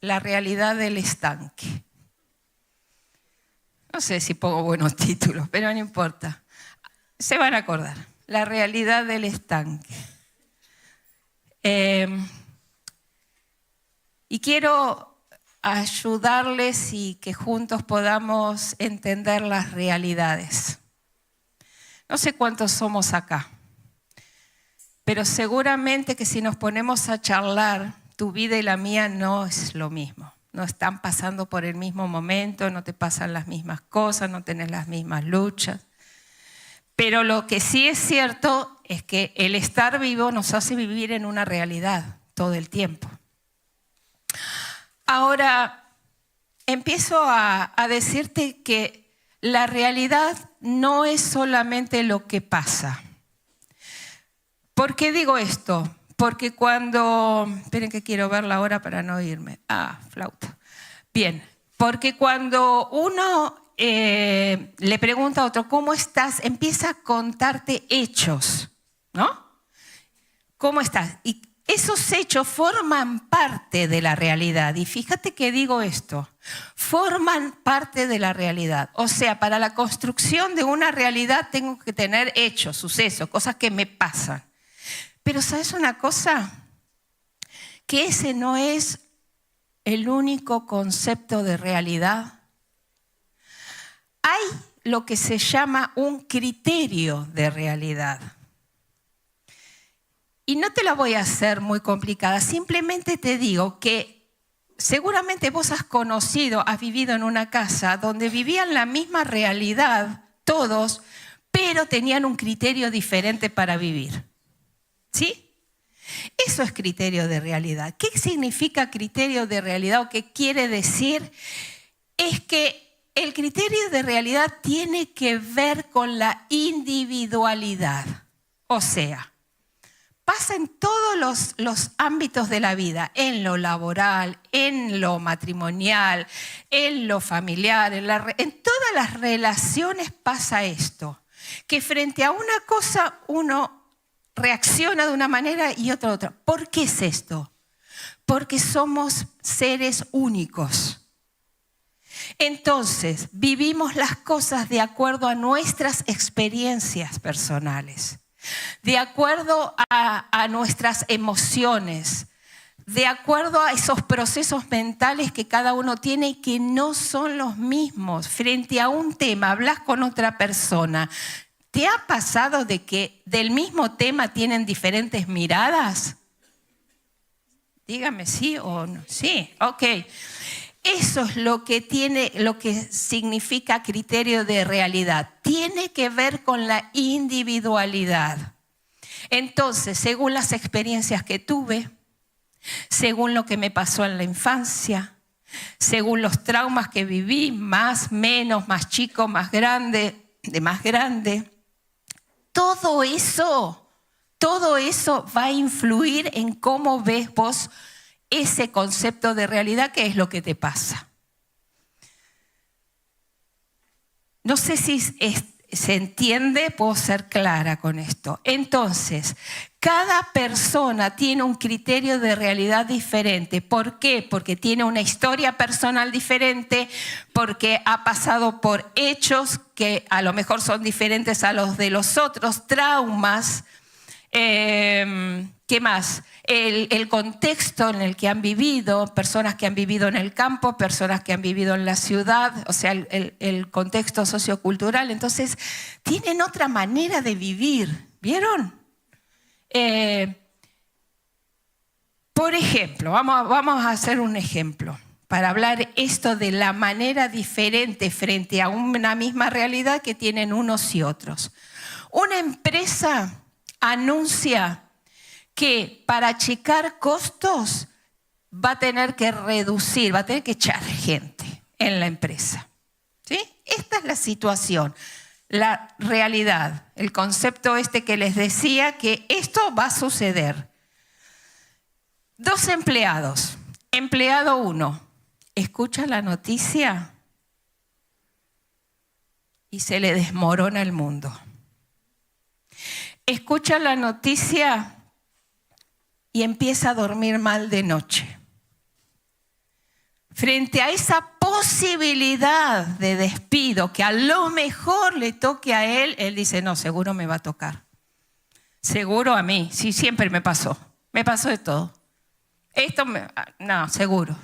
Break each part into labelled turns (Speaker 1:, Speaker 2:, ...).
Speaker 1: La realidad del estanque. No sé si pongo buenos títulos, pero no importa. Se van a acordar. La realidad del estanque. Y quiero ayudarles y que juntos podamos entender las realidades. No sé cuántos somos acá, pero seguramente que si nos ponemos a charlar, tu vida y la mía no es lo mismo. No están pasando por el mismo momento, no te pasan las mismas cosas, no tenés las mismas luchas. Pero lo que sí es cierto es que el estar vivo nos hace vivir en una realidad todo el tiempo. Ahora, empiezo a decirte que la realidad no es solamente lo que pasa. ¿Por qué digo esto? Porque cuando... Esperen que quiero ver la hora para no irme. Flauta. Bien, porque cuando uno le pregunta a otro, ¿cómo estás? Empieza a contarte hechos, ¿no? ¿Cómo estás? Y esos hechos forman parte de la realidad. Y fíjate que digo esto, forman parte de la realidad. O sea, para la construcción de una realidad tengo que tener hechos, sucesos, cosas que me pasan. Pero ¿sabes una cosa? Que ese no es el único concepto de realidad. Hay lo que se llama un criterio de realidad. Y no te la voy a hacer muy complicada, simplemente te digo que seguramente vos has conocido, has vivido en una casa donde vivían la misma realidad todos, pero tenían un criterio diferente para vivir. ¿Sí? Eso es criterio de realidad. ¿Qué significa criterio de realidad o qué quiere decir? Es que el criterio de realidad tiene que ver con la individualidad. O sea, pasa en todos los ámbitos de la vida, en lo laboral, en lo matrimonial, en lo familiar, en todas las relaciones pasa esto, que frente a una cosa uno reacciona de una manera y otra de otra. ¿Por qué es esto? Porque somos seres únicos. Entonces, vivimos las cosas de acuerdo a nuestras experiencias personales, de acuerdo a nuestras emociones, de acuerdo a esos procesos mentales que cada uno tiene y que no son los mismos. Frente a un tema, hablas con otra persona. ¿Te ha pasado de que del mismo tema tienen diferentes miradas? Dígame sí o no. Sí, ok. Eso es lo que significa criterio de realidad. Tiene que ver con la individualidad. Entonces, según las experiencias que tuve, según lo que me pasó en la infancia, según los traumas que viví, más, menos, más chico, más grande, de más grande, todo eso va a influir en cómo ves vos ese concepto de realidad, que es lo que te pasa. No sé si se entiende, puedo ser clara con esto. Entonces, cada persona tiene un criterio de realidad diferente. ¿Por qué? Porque tiene una historia personal diferente, porque ha pasado por hechos que a lo mejor son diferentes a los de los otros, traumas. ¿Qué más? El contexto en el que han vivido, personas que han vivido en el campo, personas que han vivido en la ciudad, o sea, el contexto sociocultural. Entonces, tienen otra manera de vivir, ¿vieron? Por ejemplo, vamos a hacer un ejemplo para hablar esto de la manera diferente frente a una misma realidad que tienen unos y otros. Una empresa anuncia que para achicar costos va a tener que reducir, va a tener que echar gente en la empresa. ¿Sí? Esta es la situación, la realidad, el concepto que les decía que esto va a suceder. 2 empleados. Empleado 1, escucha la noticia y se le desmorona el mundo. Escucha la noticia y empieza a dormir mal de noche. frente a esa posibilidad de despido que a lo mejor le toque a él, él dice, no, seguro me va a tocar. Seguro a mí, sí, siempre me pasó de todo. No, seguro.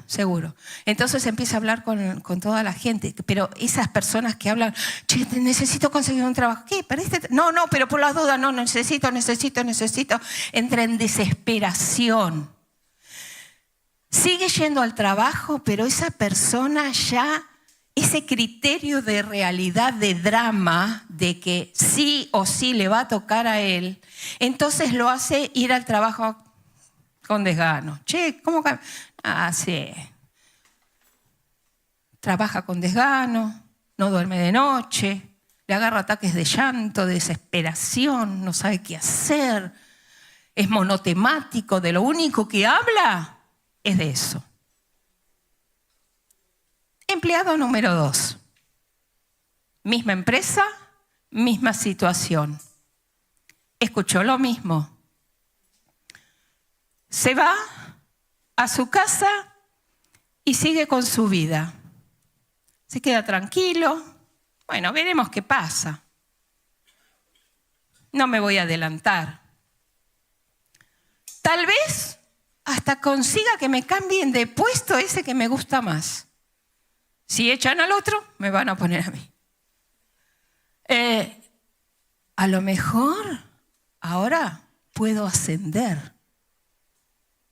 Speaker 1: Entonces empieza a hablar con toda la gente, pero esas personas que hablan, che, necesito conseguir un trabajo. ¿Qué? No, pero por las dudas, no, necesito. Entra en desesperación. Sigue yendo al trabajo, pero esa persona ya, ese criterio de realidad, de drama, de que sí o sí le va a tocar a él, entonces lo hace ir al trabajo con desgano. Che, ¿cómo? Sí. Trabaja con desgano, no duerme de noche, le agarra ataques de llanto, de desesperación, no sabe qué hacer, es monotemático, de lo único que habla es de eso. Empleado número 2. Misma empresa, misma situación. Escuchó lo mismo. Se va a su casa y sigue con su vida. Se queda tranquilo. Bueno, veremos qué pasa. No me voy a adelantar. Tal vez hasta consiga que me cambien de puesto ese que me gusta más. Si echan al otro, me van a poner a mí. A lo mejor ahora puedo ascender,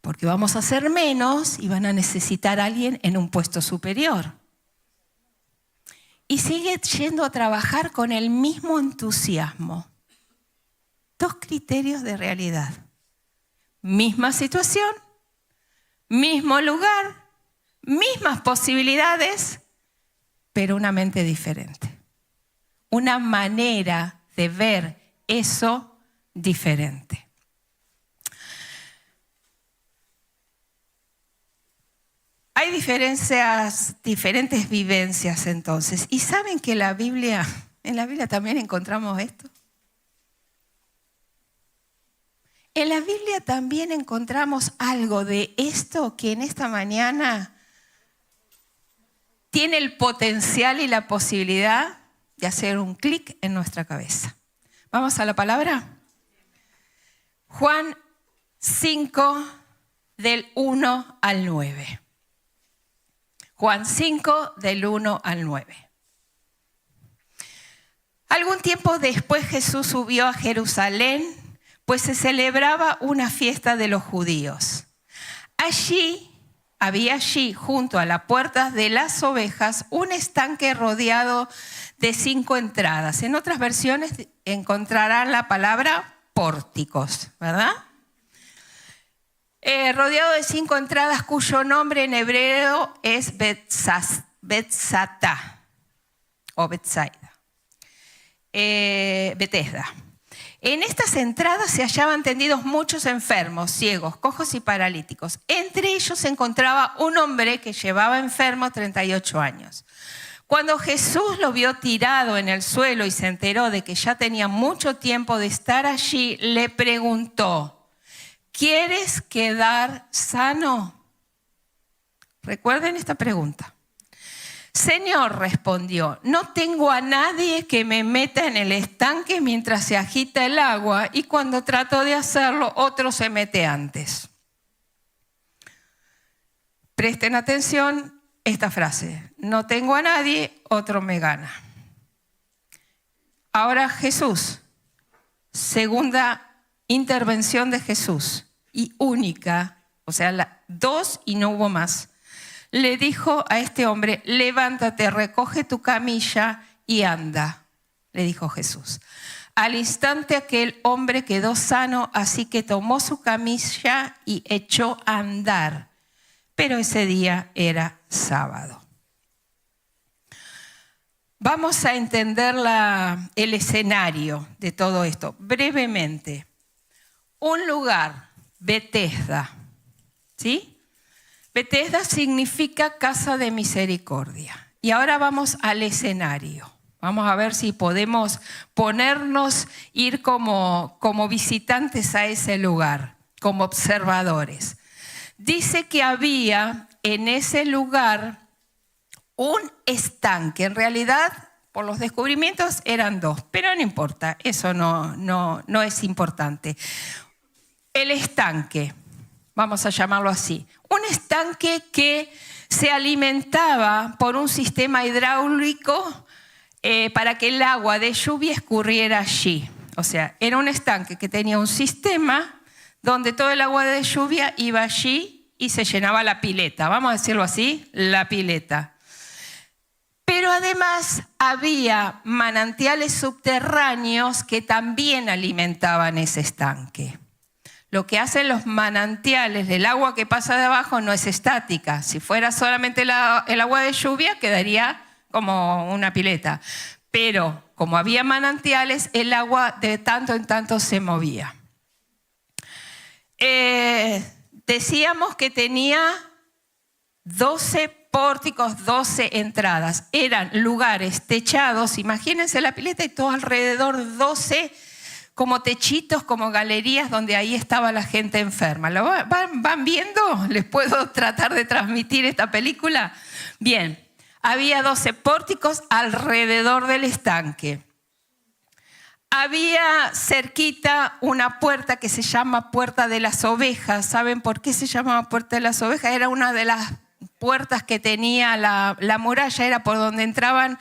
Speaker 1: porque vamos a ser menos y van a necesitar a alguien en un puesto superior. Y sigue yendo a trabajar con el mismo entusiasmo. 2 criterios de realidad. Misma situación, mismo lugar, mismas posibilidades, pero una mente diferente. Una manera de ver eso diferente. Hay diferentes vivencias entonces. ¿Y saben que en la Biblia también encontramos esto? En la Biblia también encontramos algo de esto que en esta mañana tiene el potencial y la posibilidad de hacer un clic en nuestra cabeza. ¿Vamos a la palabra? Juan 5, del 1 al 9. Juan 5, del 1 al 9. Algún tiempo después Jesús subió a Jerusalén, pues se celebraba una fiesta de los judíos. Había allí, junto a la puerta de las ovejas, un estanque rodeado de 5 entradas. En otras versiones encontrarán la palabra pórticos, ¿verdad? Rodeado de 5 entradas cuyo nombre en hebreo es Betzatá o Betsaida. Betesda. En estas entradas se hallaban tendidos muchos enfermos, ciegos, cojos y paralíticos. Entre ellos se encontraba un hombre que llevaba enfermo 38 años. Cuando Jesús lo vio tirado en el suelo y se enteró de que ya tenía mucho tiempo de estar allí, le preguntó, ¿quieres quedar sano? Recuerden esta pregunta. Señor, respondió, no tengo a nadie que me meta en el estanque mientras se agita el agua y cuando trato de hacerlo, otro se mete antes. Presten atención a esta frase. No tengo a nadie, otro me gana. Ahora Jesús, segunda intervención de Jesús y única, o sea, 2 y no hubo más. Le dijo a este hombre, levántate, recoge tu camilla y anda, le dijo Jesús. Al instante aquel hombre quedó sano, así que tomó su camilla y echó a andar. Pero ese día era sábado. Vamos a entender el escenario de todo esto brevemente. Un lugar, Betesda, ¿sí? Betesda significa casa de misericordia. Y ahora vamos al escenario. Vamos a ver si podemos ir como visitantes a ese lugar, como observadores. Dice que había en ese lugar un estanque. En realidad, por los descubrimientos eran 2, pero no importa, eso no es importante. El estanque, vamos a llamarlo así, un estanque que se alimentaba por un sistema hidráulico para que el agua de lluvia escurriera allí. O sea, era un estanque que tenía un sistema donde todo el agua de lluvia iba allí y se llenaba la pileta, vamos a decirlo así, la pileta. Pero además había manantiales subterráneos que también alimentaban ese estanque. Lo que hacen los manantiales, el agua que pasa de abajo no es estática. Si fuera solamente el agua de lluvia, quedaría como una pileta. Pero como había manantiales, el agua de tanto en tanto se movía. Decíamos que tenía 12 pórticos, 12 entradas. Eran lugares techados, imagínense la pileta y todo alrededor 12 como techitos, como galerías donde ahí estaba la gente enferma. ¿Lo van viendo? ¿Les puedo tratar de transmitir esta película? Bien, había 12 pórticos alrededor del estanque. Había cerquita una puerta que se llama Puerta de las Ovejas. ¿Saben por qué se llamaba Puerta de las Ovejas? Era una de las puertas que tenía la muralla, era por donde entraban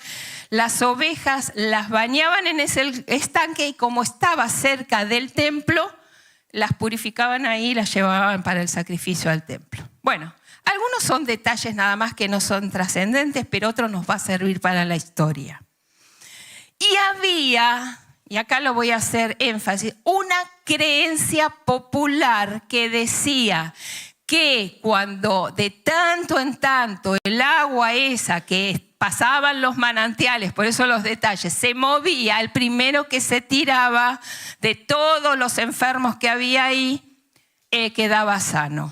Speaker 1: las ovejas, las bañaban en ese estanque y como estaba cerca del templo, las purificaban ahí y las llevaban para el sacrificio al templo. Bueno, algunos son detalles nada más que no son trascendentes, pero otro nos va a servir para la historia. Y había, y acá lo voy a hacer énfasis, una creencia popular que decía que cuando de tanto en tanto el agua esa que pasaban los manantiales, por eso los detalles, se movía, el primero que se tiraba de todos los enfermos que había ahí, quedaba sano.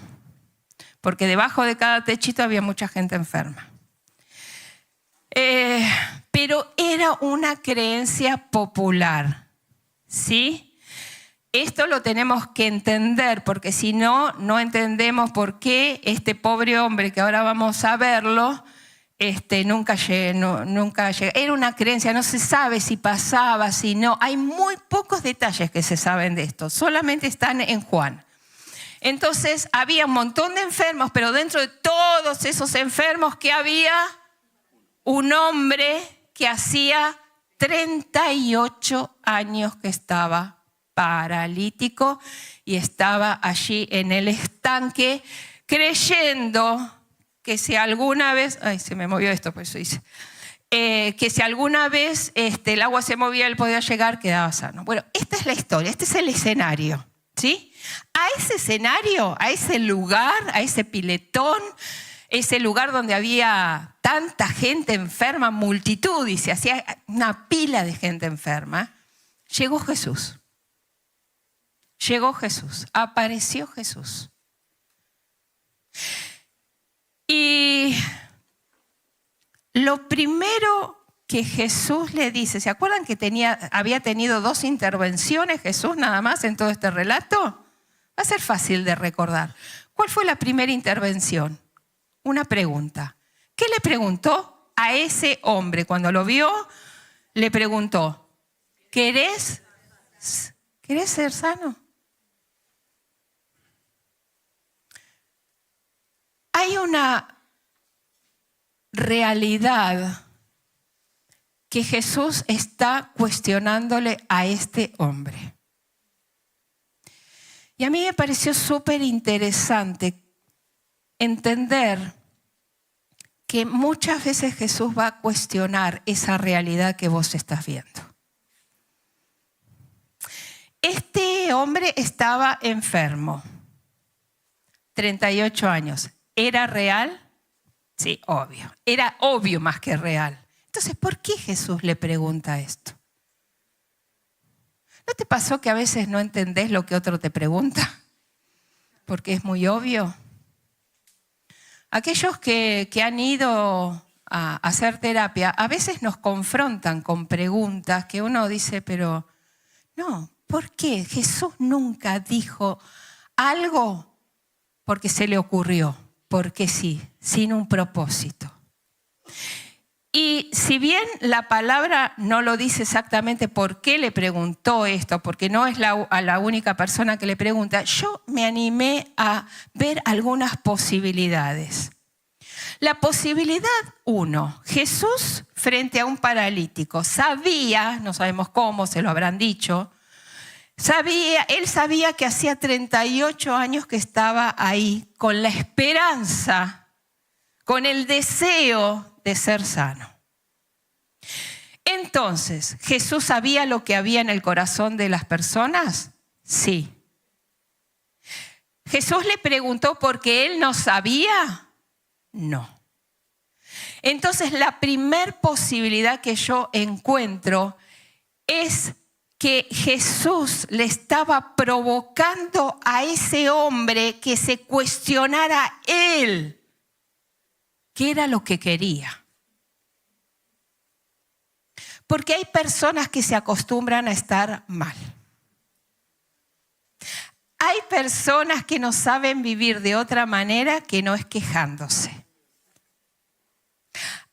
Speaker 1: Porque debajo de cada techito había mucha gente enferma. Pero era una creencia popular, ¿sí? Esto lo tenemos que entender, porque si no, no entendemos por qué este pobre hombre, que ahora vamos a verlo, nunca llega. Era una creencia, no se sabe si pasaba, si no. Hay muy pocos detalles que se saben de esto, solamente están en Juan. Entonces había un montón de enfermos, pero dentro de todos esos enfermos que había, un hombre que hacía 38 años que estaba paralítico y estaba allí en el estanque creyendo que si alguna vez, ay, se me movió esto, pues eso hice, que si alguna vez el agua se movía, él podía llegar, quedaba sano. Bueno, esta es la historia, este es el escenario, ¿sí? A ese escenario, a ese lugar, a ese piletón, ese lugar donde había tanta gente enferma, multitud, y se hacía una pila de gente enferma, llegó Jesús. Llegó Jesús, apareció Jesús. Y lo primero que Jesús le dice, ¿se acuerdan que había tenido 2 intervenciones Jesús nada más en todo este relato? Va a ser fácil de recordar. ¿Cuál fue la primera intervención? Una pregunta. ¿Qué le preguntó a ese hombre? Cuando lo vio, le preguntó, ¿querés ser sano? Hay una realidad que Jesús está cuestionándole a este hombre. Y a mí me pareció súper interesante entender que muchas veces Jesús va a cuestionar esa realidad que vos estás viendo. Este hombre estaba enfermo, 38 años. ¿Era real? Sí, obvio. Era obvio más que real. Entonces, ¿por qué Jesús le pregunta esto? ¿No te pasó que a veces no entendés lo que otro te pregunta? Porque es muy obvio. Aquellos que han ido a hacer terapia, a veces nos confrontan con preguntas que uno dice, pero no, ¿por qué? Jesús nunca dijo algo porque se le ocurrió. porque sí, sin un propósito. Y si bien la palabra no lo dice exactamente por qué le preguntó esto, porque no es la única persona que le pregunta, yo me animé a ver algunas posibilidades. La posibilidad 1, Jesús frente a un paralítico, sabía, no sabemos cómo, se lo habrán dicho, él sabía que hacía 38 años que estaba ahí con la esperanza, con el deseo de ser sano. Entonces, ¿Jesús sabía lo que había en el corazón de las personas? Sí. ¿Jesús le preguntó porque él no sabía? No. Entonces, la primer posibilidad que yo encuentro es que Jesús le estaba provocando a ese hombre que se cuestionara él qué era lo que quería. Porque hay personas que se acostumbran a estar mal. Hay personas que no saben vivir de otra manera que no es quejándose.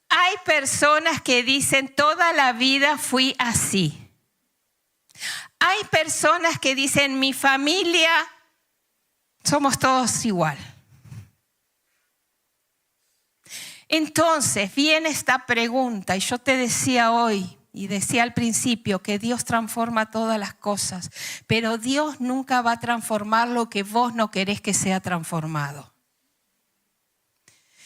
Speaker 1: Hay personas que dicen toda la vida fui así. Hay personas que dicen mi familia somos todos igual. Entonces viene esta pregunta y yo te decía hoy y decía al principio que Dios transforma todas las cosas, pero Dios nunca va a transformar lo que vos no querés que sea transformado.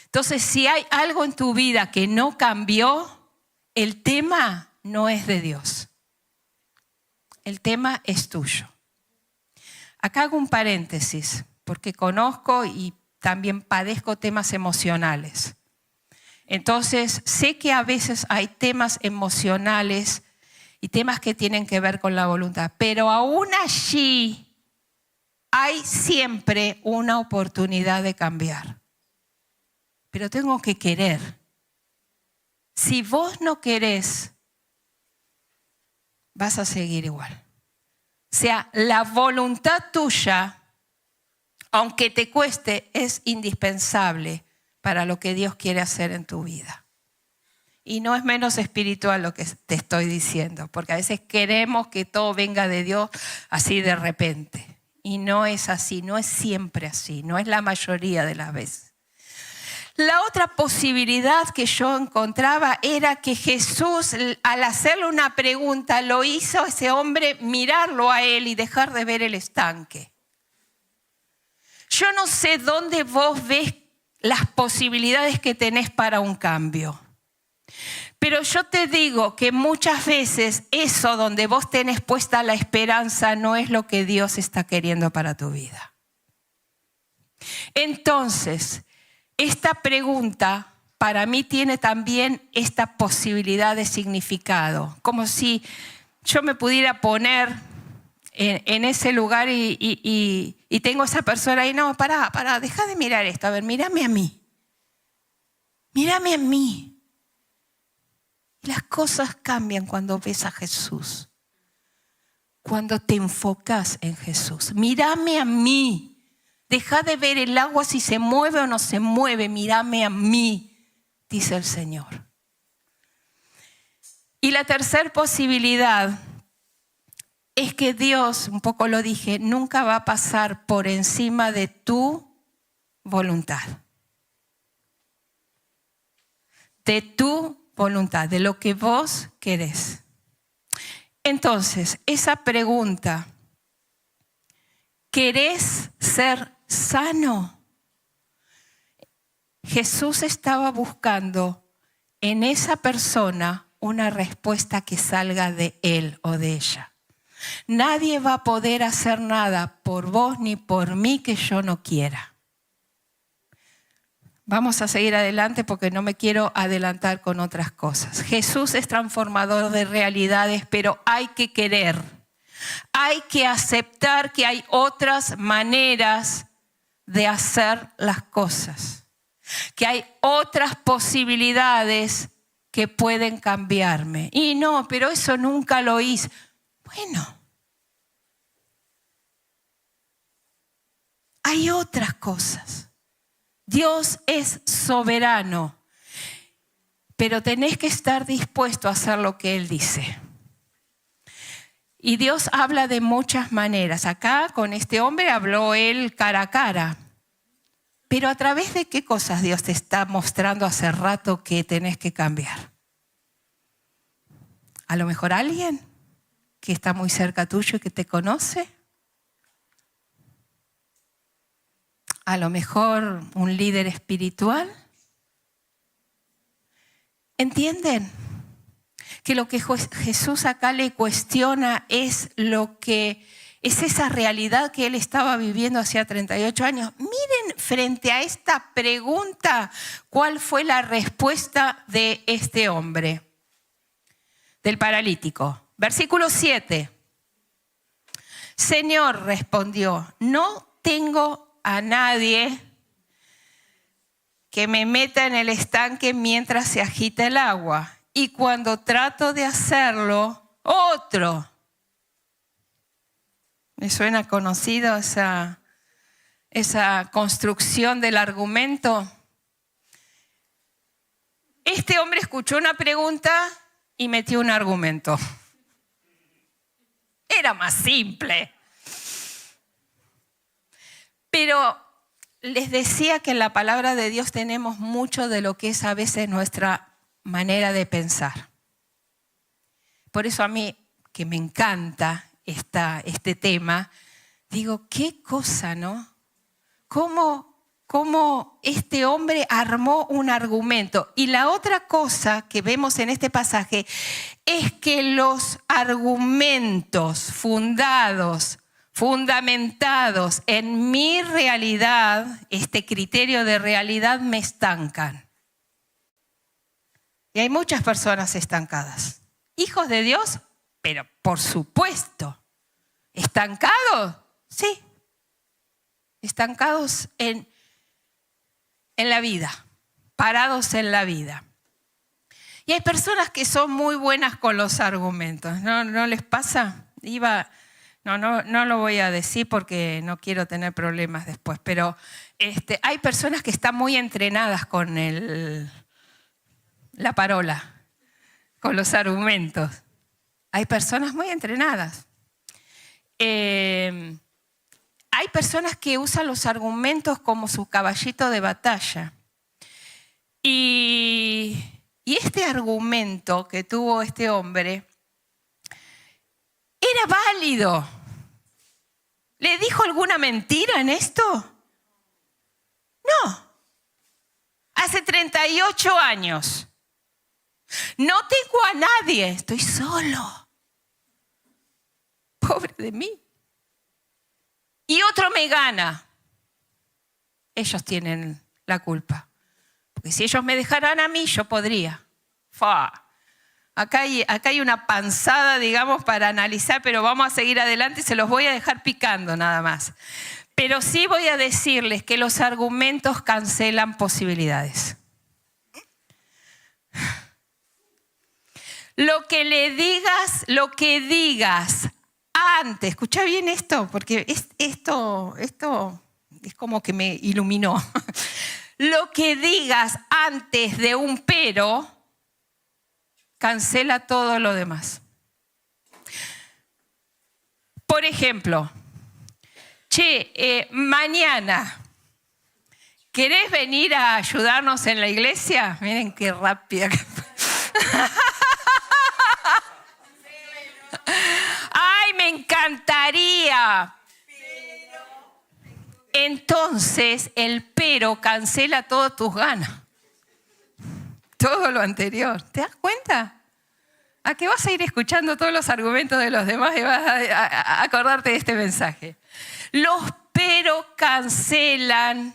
Speaker 1: Entonces, si hay algo en tu vida que no cambió, el tema no es de Dios. El tema es tuyo. Acá hago un paréntesis, porque conozco y también padezco temas emocionales. Entonces, sé que a veces hay temas emocionales y temas que tienen que ver con la voluntad, pero aún allí hay siempre una oportunidad de cambiar. Pero tengo que querer. Si vos no querés, vas a seguir igual. O sea, la voluntad tuya, aunque te cueste, es indispensable para lo que Dios quiere hacer en tu vida. Y no es menos espiritual lo que te estoy diciendo, porque a veces queremos que todo venga de Dios así de repente. Y no es así, no es siempre así, no es la mayoría de las veces. La otra posibilidad que yo encontraba era que Jesús, al hacerle una pregunta, lo hizo a ese hombre mirarlo a él y dejar de ver el estanque. Yo no sé dónde vos ves las posibilidades que tenés para un cambio. Pero yo te digo que muchas veces eso donde vos tenés puesta la esperanza no es lo que Dios está queriendo para tu vida. Entonces, esta pregunta para mí tiene también esta posibilidad de significado. Como si yo me pudiera poner en ese lugar y tengo esa persona ahí. No, pará, deja de mirar esto. A ver, mírame a mí. Mírame a mí. Las cosas cambian cuando ves a Jesús. Cuando te enfocas en Jesús. Mírame a mí. Deja de ver el agua si se mueve o no se mueve. Mírame a mí, dice el Señor. Y la tercera posibilidad es que Dios, un poco lo dije, nunca va a pasar por encima de tu voluntad. De tu voluntad, de lo que vos querés. Entonces, esa pregunta, ¿querés ser sano? Jesús estaba buscando en esa persona una respuesta que salga de él o de ella. Nadie va a poder hacer nada por vos ni por mí que yo no quiera. Vamos a seguir adelante porque no me quiero adelantar con otras cosas. Jesús es transformador de realidades, pero hay que querer. Hay que aceptar que hay otras maneras de hacer las cosas. Que hay otras posibilidades que pueden cambiarme. Y no, pero eso nunca lo hice. Bueno, hay otras cosas. Dios es soberano, pero tenés que estar dispuesto a hacer lo que Él dice. Y Dios habla de muchas maneras. Acá con este hombre habló Él cara a cara. Pero ¿a través de qué cosas Dios te está mostrando hace rato que tenés que cambiar? A lo mejor alguien que está muy cerca tuyo y que te conoce. A lo mejor un líder espiritual. ¿Entienden? Que lo que Jesús acá le cuestiona es esa realidad que él estaba viviendo hacía 38 años. Miren frente a esta pregunta, ¿cuál fue la respuesta de este hombre? Del paralítico. Versículo 7. Señor, respondió, no tengo a nadie que me meta en el estanque mientras se agita el agua. Y cuando trato de hacerlo, otro. ¿Me suena conocido esa construcción del argumento? Este hombre escuchó una pregunta y metió un argumento. Era más simple. Pero les decía que en la palabra de Dios tenemos mucho de lo que es a veces nuestra manera de pensar. Por eso a mí, que me encanta este tema, digo, qué cosa, ¿no? ¿Cómo este hombre armó un argumento? Y la otra cosa que vemos en este pasaje es que los argumentos fundamentados en mi realidad, este criterio de realidad, me estancan. Y hay muchas personas estancadas. Hijos de Dios, pero por supuesto. ¿Estancados? Sí. Estancados en la vida. Parados en la vida. Y hay personas que son muy buenas con los argumentos. ¿No les pasa? No lo voy a decir porque no quiero tener problemas después. Pero hay personas que están muy entrenadas con la parola, con los argumentos. Hay personas muy entrenadas. Hay personas que usan los argumentos como su caballito de batalla. Y este argumento que tuvo este hombre era válido. ¿Le dijo alguna mentira en esto? No. Hace 38 años. No tengo a nadie, estoy solo. Pobre de mí. Y otro me gana. Ellos tienen la culpa. Porque si ellos me dejaran a mí, yo podría. Acá hay una panzada, digamos, para analizar, pero vamos a seguir adelante y se los voy a dejar picando nada más. Pero sí voy a decirles que los argumentos cancelan posibilidades. Lo que digas antes, escucha bien esto, porque esto es como que me iluminó. Lo que digas antes de un pero, cancela todo lo demás. Por ejemplo, mañana, ¿querés venir a ayudarnos en la iglesia? Miren qué rápida que fue. ¡Ay, me encantaría! Entonces, el pero cancela todas tus ganas. Todo lo anterior. ¿Te das cuenta? ¿A qué vas a ir escuchando todos los argumentos de los demás y vas a acordarte de este mensaje? Los pero cancelan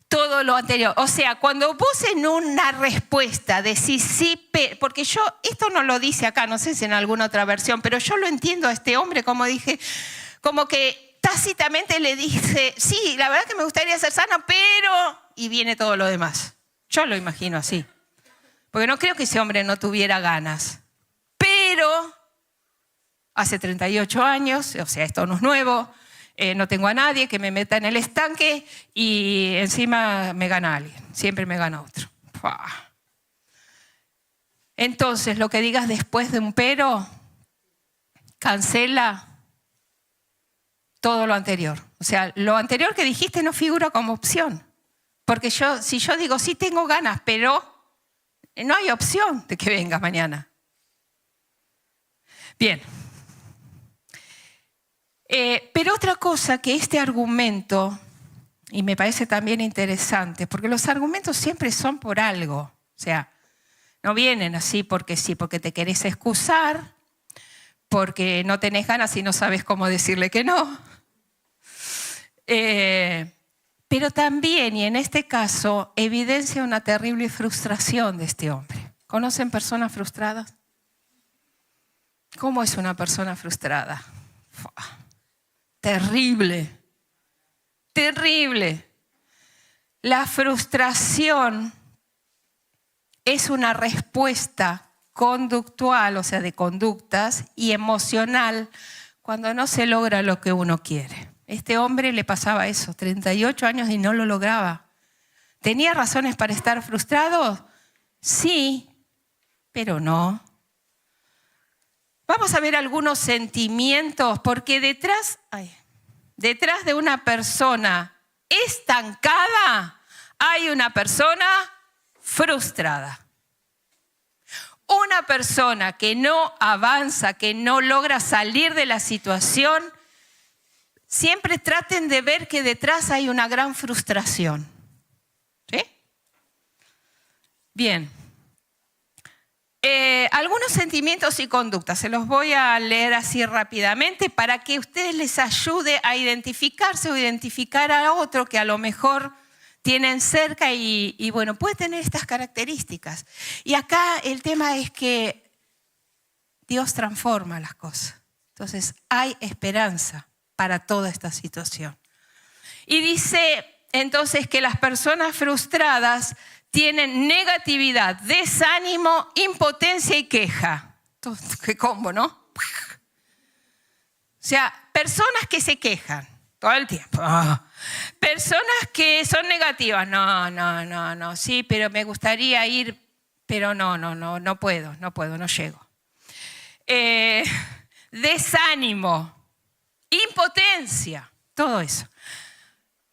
Speaker 1: todo lo anterior. O sea, cuando vos en una respuesta decís sí, porque esto no lo dice acá, no sé si en alguna otra versión, pero yo lo entiendo a este hombre, como dije, como que tácitamente le dice, sí, la verdad que me gustaría ser sano, pero... Y viene todo lo demás. Yo lo imagino así. Porque no creo que ese hombre no tuviera ganas. Pero hace 38 años, o sea, esto no es nuevo, no tengo a nadie que me meta en el estanque y encima me gana alguien, siempre me gana otro. ¡Fua! Entonces, lo que digas después de un pero, cancela todo lo anterior. O sea, lo anterior que dijiste no figura como opción. Porque si yo digo, sí tengo ganas, pero no hay opción de que venga mañana. Bien. Pero otra cosa que este argumento, y me parece también interesante, porque los argumentos siempre son por algo. O sea, no vienen así porque sí, porque te querés excusar, porque no tenés ganas y no sabes cómo decirle que no. Pero también, y en este caso, evidencia una terrible frustración de este hombre. ¿Conocen personas frustradas? ¿Cómo es una persona frustrada? Terrible, terrible. La frustración es una respuesta conductual, o sea, de conductas, y emocional cuando no se logra lo que uno quiere. Este hombre le pasaba eso, 38 años y no lo lograba. ¿Tenía razones para estar frustrado? Sí, pero no. Vamos a ver algunos sentimientos, porque detrás de una persona estancada hay una persona frustrada. Una persona que no avanza, que no logra salir de la situación, siempre traten de ver que detrás hay una gran frustración. ¿Sí? Bien. Algunos sentimientos y conductas, se los voy a leer así rápidamente para que ustedes les ayude a identificarse o identificar a otro que a lo mejor tienen cerca y bueno, puede tener estas características. Y acá el tema es que Dios transforma las cosas. Entonces hay esperanza para toda esta situación. Y dice entonces que las personas frustradas tienen negatividad, desánimo, impotencia y queja. Qué combo, ¿no? O sea, personas que se quejan todo el tiempo. Personas que son negativas. No, sí, pero me gustaría ir, pero no puedo, no llego. Desánimo, impotencia, todo eso.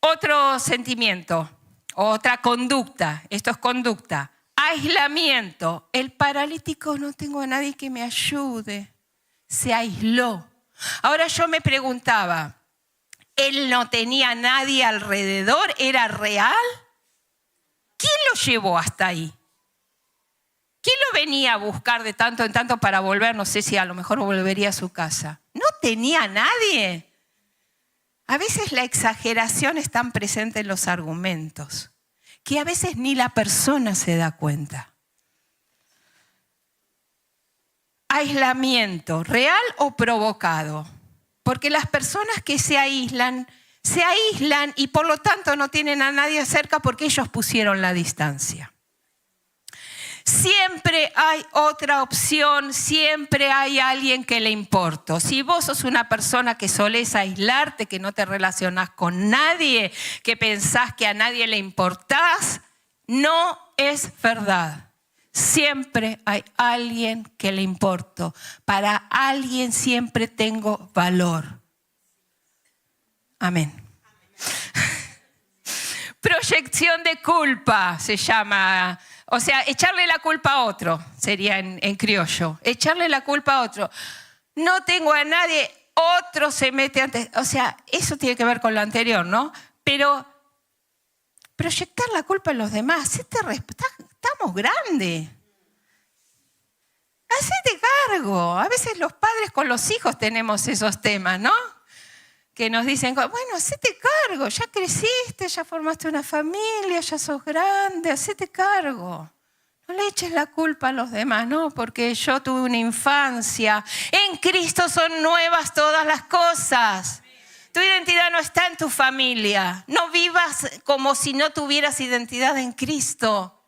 Speaker 1: Otro sentimiento. Otra conducta, esto es conducta, aislamiento. El paralítico no tengo a nadie que me ayude, se aisló. Ahora yo me preguntaba, ¿él no tenía a nadie alrededor? ¿Era real? ¿Quién lo llevó hasta ahí? ¿Quién lo venía a buscar de tanto en tanto para volver? No sé si a lo mejor volvería a su casa. ¿No tenía a nadie? A veces la exageración es tan presente en los argumentos que a veces ni la persona se da cuenta. Aislamiento, ¿real o provocado? Porque las personas que se aíslan y por lo tanto no tienen a nadie cerca porque ellos pusieron la distancia. Siempre hay otra opción, siempre hay alguien que le importa. Si vos sos una persona que solés aislarte, que no te relacionás con nadie, que pensás que a nadie le importás, no es verdad. Siempre hay alguien que le importo. Para alguien siempre tengo valor. Amén. Proyección de culpa se llama. O sea, echarle la culpa a otro, sería en criollo. Echarle la culpa a otro. No tengo a nadie, otro se mete antes. O sea, eso tiene que ver con lo anterior, ¿no? Pero proyectar la culpa en los demás, estamos grandes. Hacete cargo. A veces los padres con los hijos tenemos esos temas, ¿no? Que nos dicen, bueno, hacete cargo, ya creciste, ya formaste una familia, ya sos grande, hacete cargo. No le eches la culpa a los demás, ¿no? Porque yo tuve una infancia. En Cristo son nuevas todas las cosas. Tu identidad no está en tu familia. No vivas como si no tuvieras identidad en Cristo.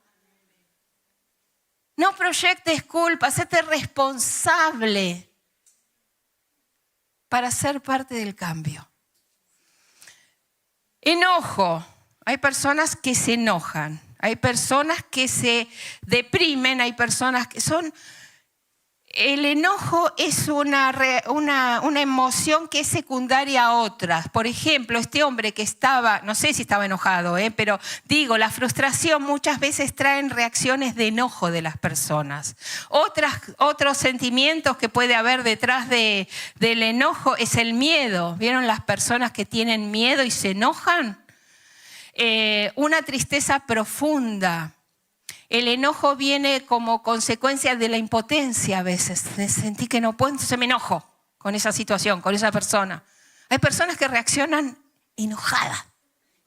Speaker 1: No proyectes culpa, séte responsable para ser parte del cambio. Enojo. Hay personas que se enojan, hay personas que se deprimen, hay personas que son... El enojo es una emoción que es secundaria a otras. Por ejemplo, este hombre que estaba, no sé si estaba enojado, pero digo, la frustración muchas veces traen reacciones de enojo de las personas. Otros sentimientos que puede haber detrás del enojo es el miedo. ¿Vieron las personas que tienen miedo y se enojan? Una tristeza profunda. El enojo viene como consecuencia de la impotencia a veces. Sentí que no puedo, entonces me enojo con esa situación, con esa persona. Hay personas que reaccionan enojadas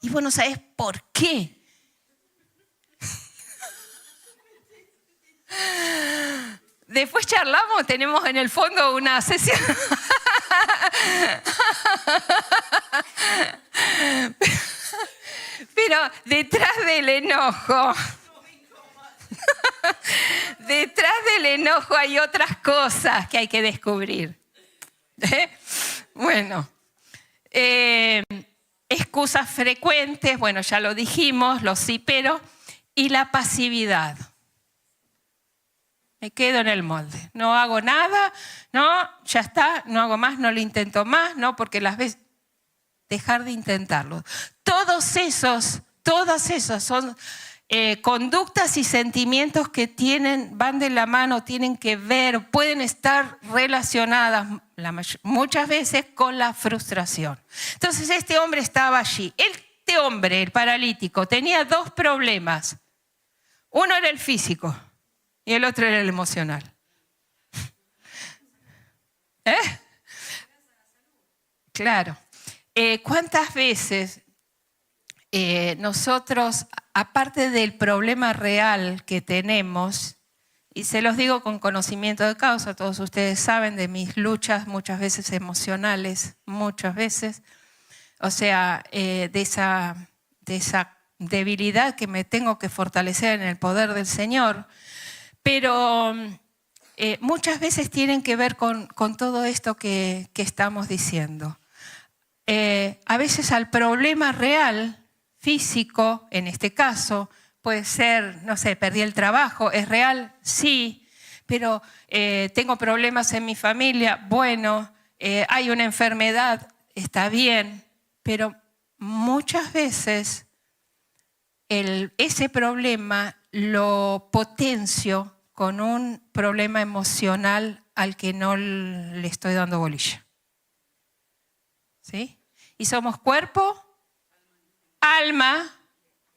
Speaker 1: y vos no sabés por qué. Después charlamos, tenemos en el fondo una sesión. Pero detrás del enojo... Detrás del enojo hay otras cosas que hay que descubrir. Bueno, excusas frecuentes, bueno, ya lo dijimos, los sí, pero, y la pasividad. Me quedo en el molde, no hago nada, no, ya está, no hago más, no lo intento más, no, porque las veces, dejar de intentarlo. Todos esos son... conductas y sentimientos que van de la mano, tienen que ver, pueden estar relacionadas muchas veces con la frustración. Entonces este hombre estaba allí. Este hombre, el paralítico, tenía dos problemas. Uno era el físico y el otro era el emocional. Claro. ¿Cuántas veces nosotros, aparte del problema real que tenemos, y se los digo con conocimiento de causa, todos ustedes saben de mis luchas muchas veces emocionales, muchas veces, o sea, de esa debilidad que me tengo que fortalecer en el poder del Señor, pero muchas veces tienen que ver con todo esto que estamos diciendo. A veces al problema real, físico, en este caso, puede ser, no sé, perdí el trabajo, ¿es real? Sí, pero tengo problemas en mi familia, bueno, hay una enfermedad, está bien, pero muchas veces ese problema lo potencio con un problema emocional al que no le estoy dando bolilla. ¿Sí? Y somos cuerpo, alma,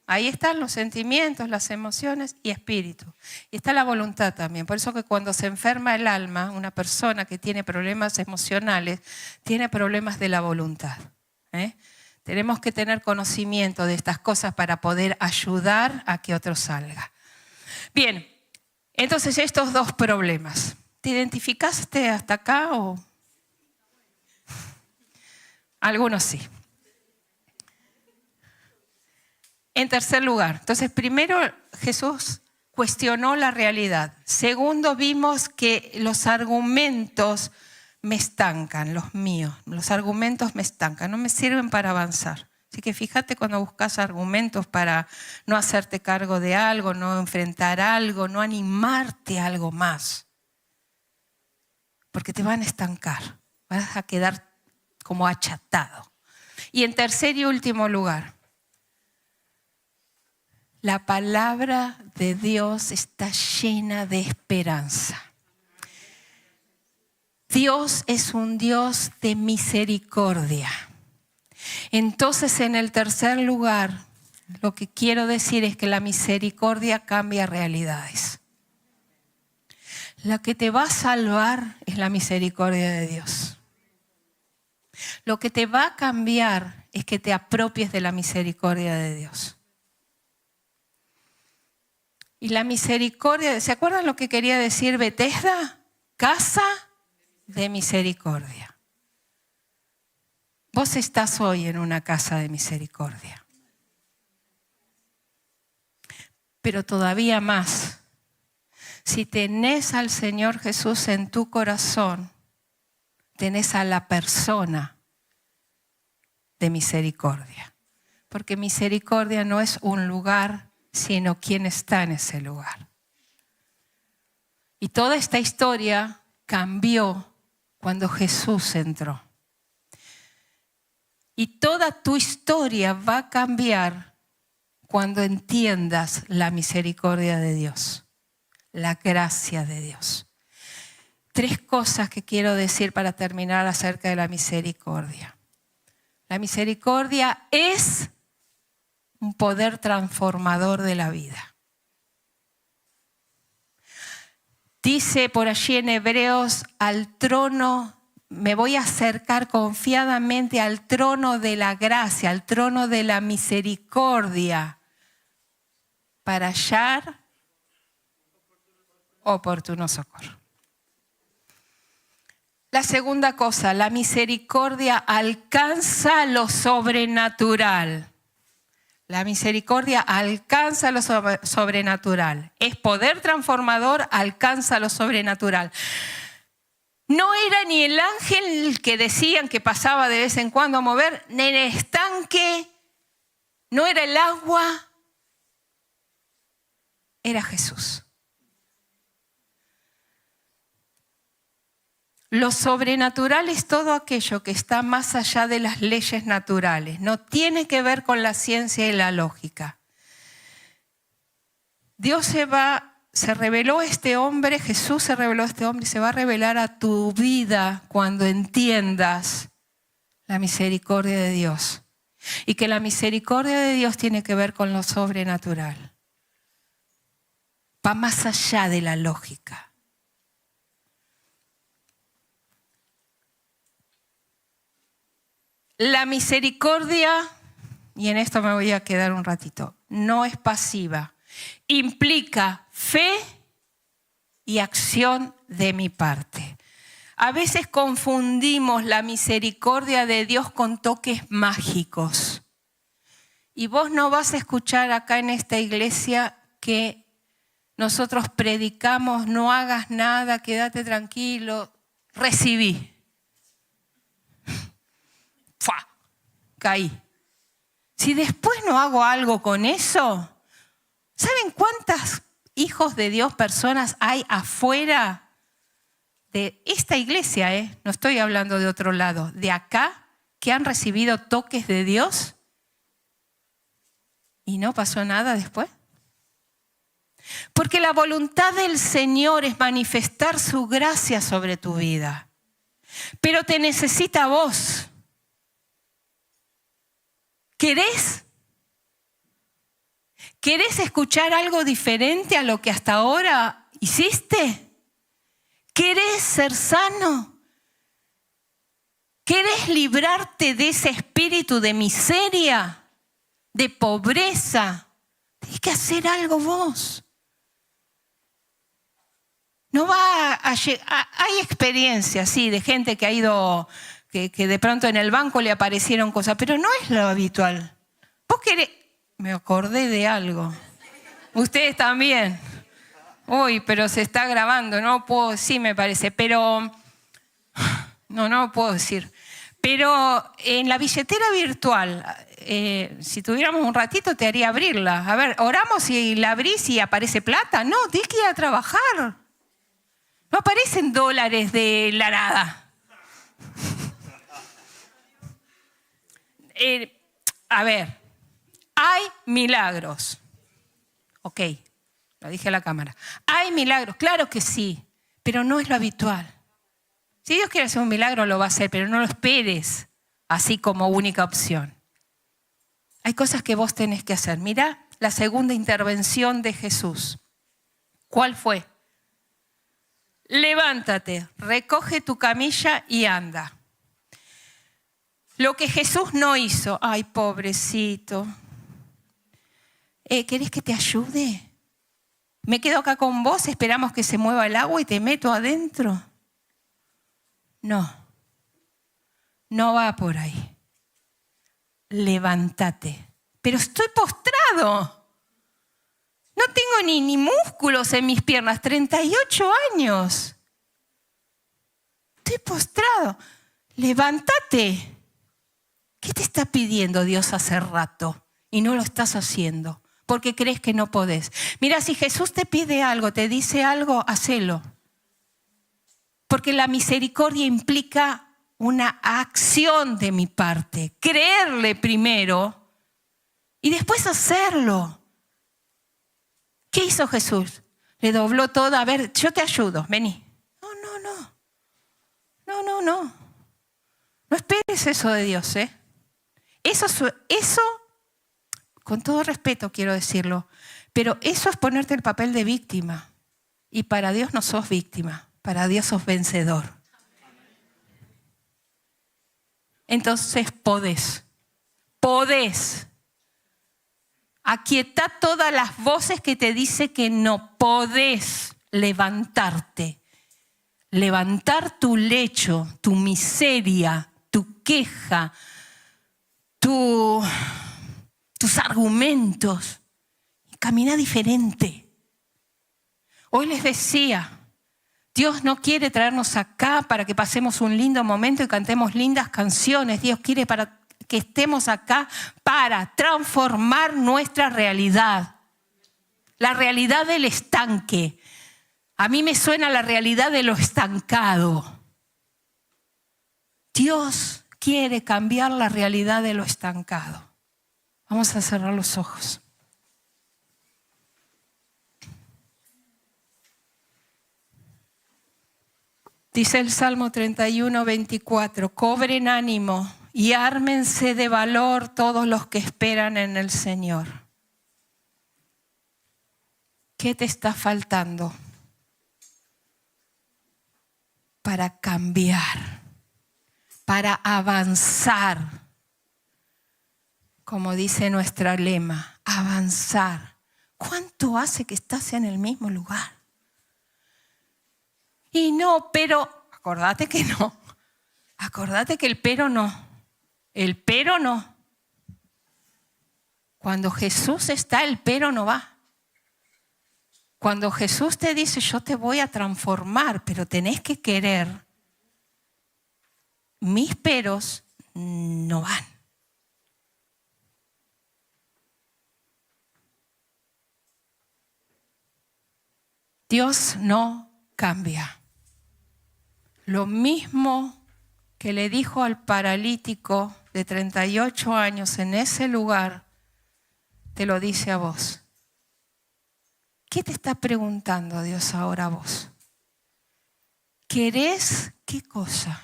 Speaker 1: ahí están los sentimientos, las emociones y espíritu. Y está la voluntad también. Por eso que cuando se enferma el alma, una persona que tiene problemas emocionales, tiene problemas de la voluntad. Tenemos que tener conocimiento de estas cosas para poder ayudar a que otro salga. Bien, entonces estos dos problemas. ¿Te identificaste hasta acá o...? Algunos sí. En tercer lugar, entonces primero Jesús cuestionó la realidad. Segundo, vimos que los argumentos me estancan, los míos. Los argumentos me estancan, no me sirven para avanzar. Así que fíjate cuando buscas argumentos para no hacerte cargo de algo, no enfrentar algo, no animarte a algo más. Porque te van a estancar, vas a quedar como achatado. Y en tercer y último lugar, la palabra de Dios está llena de esperanza. Dios es un Dios de misericordia. Entonces, en el tercer lugar, lo que quiero decir es que la misericordia cambia realidades. Lo que te va a salvar es la misericordia de Dios. Lo que te va a cambiar es que te apropies de la misericordia de Dios. Y la misericordia, ¿se acuerdan lo que quería decir Betesda? Casa de misericordia. Vos estás hoy en una casa de misericordia. Pero todavía más, si tenés al Señor Jesús en tu corazón, tenés a la persona de misericordia. Porque misericordia no es un lugar, sino quien está en ese lugar. Y toda esta historia cambió cuando Jesús entró. Y toda tu historia va a cambiar cuando entiendas la misericordia de Dios, la gracia de Dios. 3 cosas que quiero decir para terminar acerca de la misericordia. La misericordia es un poder transformador de la vida. Dice por allí en Hebreos, al trono, me voy a acercar confiadamente al trono de la gracia, al trono de la misericordia, para hallar oportuno socorro. La segunda cosa, la misericordia alcanza lo sobrenatural. La misericordia alcanza lo sobrenatural. Es poder transformador, alcanza lo sobrenatural. No era ni el ángel que decían que pasaba de vez en cuando a mover, ni el estanque, no era el agua, era Jesús. Lo sobrenatural es todo aquello que está más allá de las leyes naturales. No tiene que ver con la ciencia y la lógica. Dios se reveló a este hombre, Jesús se reveló a este hombre y se va a revelar a tu vida cuando entiendas la misericordia de Dios. Y que la misericordia de Dios tiene que ver con lo sobrenatural. Va más allá de la lógica. La misericordia, y en esto me voy a quedar un ratito, no es pasiva. Implica fe y acción de mi parte. A veces confundimos la misericordia de Dios con toques mágicos. Y vos no vas a escuchar acá en esta iglesia que nosotros predicamos, no hagas nada, quédate tranquilo, recibí. ¡Fua! Caí. Si después no hago algo con eso, ¿saben cuántos hijos de Dios, personas hay afuera de esta iglesia? No estoy hablando de otro lado, de acá, que han recibido toques de Dios y no pasó nada después. Porque la voluntad del Señor es manifestar su gracia sobre tu vida. Pero te necesita a vos. ¿Querés? ¿Querés escuchar algo diferente a lo que hasta ahora hiciste? ¿Querés ser sano? ¿Querés librarte de ese espíritu de miseria, de pobreza? Tienes que hacer algo vos. No va a llegar. Hay experiencias, sí, de gente que ha ido, que de pronto en el banco le aparecieron cosas, pero no es lo habitual. Vos querés. Me acordé de algo. Ustedes también. Uy, pero se está grabando, no puedo, sí me parece, pero no puedo decir. Pero en la billetera virtual, si tuviéramos un ratito te haría abrirla. A ver, oramos y la abrís y aparece plata. No, tienes que ir a trabajar. No aparecen dólares de la nada. A ver, hay milagros. Ok, lo dije a la cámara. Hay milagros, claro que sí, pero no es lo habitual. Si Dios quiere hacer un milagro, lo va a hacer, pero no lo esperes así como única opción. Hay cosas que vos tenés que hacer. Mirá la segunda intervención de Jesús. ¿Cuál fue? Levántate, recoge tu camilla y anda. Lo que Jesús no hizo, ay, pobrecito. ¿Querés que te ayude? ¿Me quedo acá con vos? ¿Esperamos que se mueva el agua y te meto adentro? No va por ahí. Levántate. Pero estoy postrado. No tengo ni músculos en mis piernas, 38 años. Estoy postrado. Levántate. ¿Qué te está pidiendo Dios hace rato y no lo estás haciendo? Porque crees que no podés. Mira, si Jesús te pide algo, te dice algo, hacelo. Porque la misericordia implica una acción de mi parte. Creerle primero y después hacerlo. ¿Qué hizo Jesús? Le dobló todo. A ver, yo te ayudo, vení. No. No esperes eso de Dios, ¿eh? Eso, con todo respeto quiero decirlo, pero eso es ponerte el papel de víctima. Y para Dios no sos víctima, para Dios sos vencedor. Entonces podés. Aquietá todas las voces que te dicen que no podés levantarte. Levantar tu lecho, tu miseria, tu queja, tus argumentos. Camina diferente. Hoy les decía, Dios no quiere traernos acá para que pasemos un lindo momento y cantemos lindas canciones. Dios quiere para que estemos acá para transformar nuestra realidad. La realidad del estanque. A mí me suena la realidad de lo estancado. Dios quiere cambiar la realidad de lo estancado. Vamos a cerrar los ojos. Dice el Salmo 31, 24, cobren ánimo y ármense de valor todos los que esperan en el Señor. ¿Qué te está faltando para cambiar, para avanzar? Como dice nuestra lema, avanzar. ¿Cuánto hace que estás en el mismo lugar? Y no, pero, acordate que no. Acordate que el pero no. El pero no. Cuando Jesús está, el pero no va. Cuando Jesús te dice, yo te voy a transformar, pero tenés que querer, mis peros no van. Dios no cambia. Lo mismo que le dijo al paralítico de 38 años en ese lugar, te lo dice a vos. ¿Qué te está preguntando Dios ahora a vos? ¿Querés qué cosa?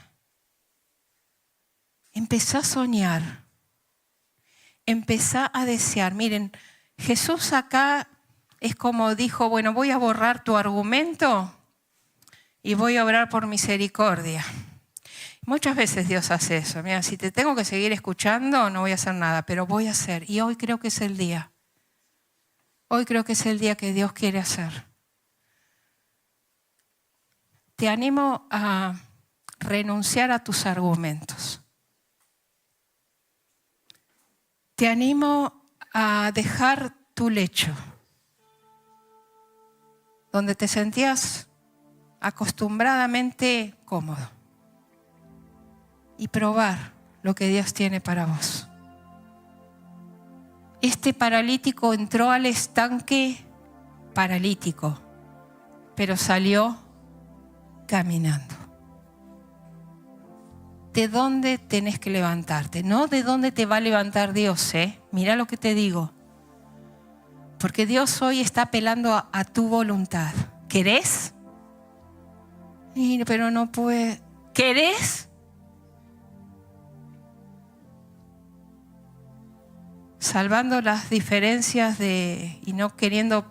Speaker 1: Empezá a soñar. Empezá a desear. Miren, Jesús acá es como dijo, bueno, voy a borrar tu argumento y voy a orar por misericordia. Muchas veces Dios hace eso. Mira, si te tengo que seguir escuchando, no voy a hacer nada, pero voy a hacer. Y hoy creo que es el día. Hoy creo que es el día que Dios quiere hacer. Te animo a renunciar a tus argumentos. Te animo a dejar tu lecho, donde te sentías acostumbradamente cómodo, y probar lo que Dios tiene para vos. Este paralítico entró al estanque paralítico, pero salió caminando. ¿De dónde tenés que levantarte? No de dónde te va a levantar Dios, ¿eh? Mira lo que te digo. Porque Dios hoy está apelando a tu voluntad. ¿Querés? Pero no puede. ¿Querés? Salvando las diferencias y no queriendo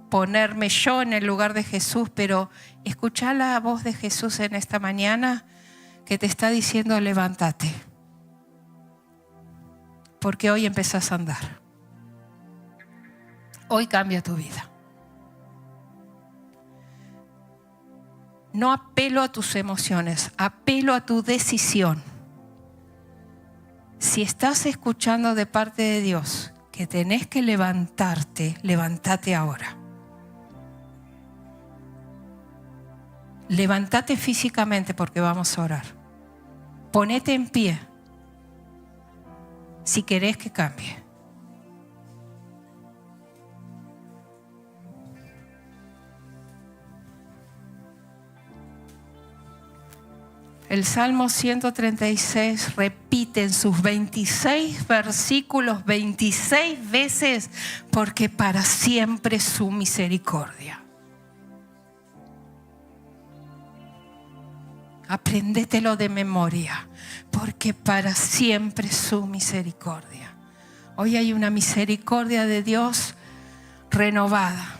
Speaker 1: ponerme yo en el lugar de Jesús, pero escuchá la voz de Jesús en esta mañana que te está diciendo levántate, porque hoy empezás a andar. Hoy cambia tu vida. No apelo a tus emociones, apelo a tu decisión. Si estás escuchando de parte de Dios que tenés que levantarte, levántate ahora. Levántate físicamente porque vamos a orar. Ponete en pie. si querés que cambie. El Salmo 136 repite en sus 26 versículos 26 veces, porque para siempre es su misericordia. Apréndetelo de memoria, porque para siempre es su misericordia. Hoy hay una misericordia de Dios renovada.